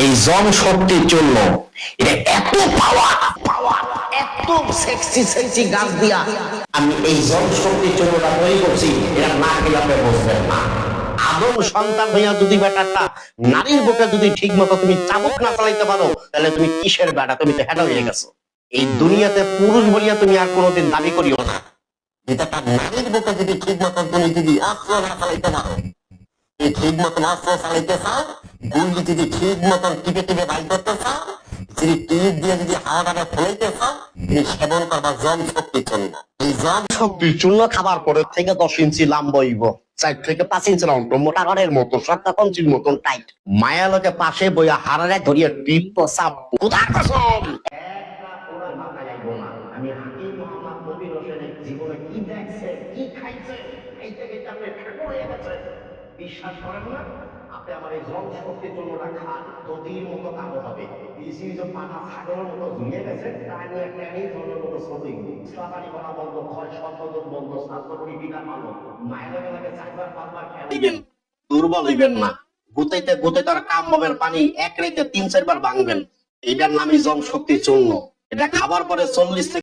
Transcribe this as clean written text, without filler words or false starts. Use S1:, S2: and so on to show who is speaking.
S1: এই জম শক্তির জন্য এটা এত পাওয়ার পাওয়ার এত সেক্সি সেক্সি গাছ দিয়া আমি এই জম শক্তির জন্যটা তৈরি করছি, এটা না খেলে আপনি বুঝবেন না। আদম সন্তান হইয়া যদি বেটাটা নারীর বুকে যদি ঠিক মতো তুমি চাবুক না চালাইতে পারো, তাহলে তুমি কিসের বেটা? তুমি তো হেঁটা হয়ে গেছো। এই দুনিয়াতে পুরুষ বলিয়া তুমি আর কোনোদিন দাবি করিও না।
S2: যেটা নারীর বুকে যদি ঠিক মতন তুমি যদি অস্ত্র না চালাইতে পারো, এই ঠিক মতন অস্ত্র চালাইতে চাও, গুলি যদি ঠিক মতন টিপে টিপে বাইর করতে চাও, যদি টিপ দিয়ে যদি হাওয়াটাকে ফেলাইতে চাও, তুমি সেবন করবা জম শক্তির জন্য। এই জম
S1: শক্তির চূর্ণ খাবার পরে থেকে 10 ইঞ্চি লম্বা হইব, 4 থেকে 5 ইঞ্চি লম্বা, মোটা ঘরের মতো, সবটা কঞ্চির মতন টাইট। মায়া লোকে পাশে বইয়া হারারে ধরিয়া টিপ সাপ কোথার কসম আমি হাকিম মোহাম্মদ নবীর হোসেনের জীবনে কি দেখছে, কি খাইছে, খাইতে খাইতে আপনি ঠাকুর হয়ে গেছে। বিশ্বাস করেন না? আপনি আমার এই জল শক্তির জন্যটা খান, নদীর মতো কালো হবে। যে পাটা ছাগলের মতো ঝুলিয়ে গেছে, টানি একটা ধরনের মতো ছবি ইসলামানি করা বন্ধ, ক্ষয় সর্বজন বন্ধ, স্বাস্থ্যকরী বিকার ভালো। মায়ের লাগে লাগে 4বার 5বার খেয়ে দুর্বল হইবেন না। গুতাইতে গুতাইতে আর কামবের পানি এক রাইতে 3-4 বার ভাঙবেন। এটার নামই জম শক্তির চূর্ণ। এটা খাবার পরে 40 থেকে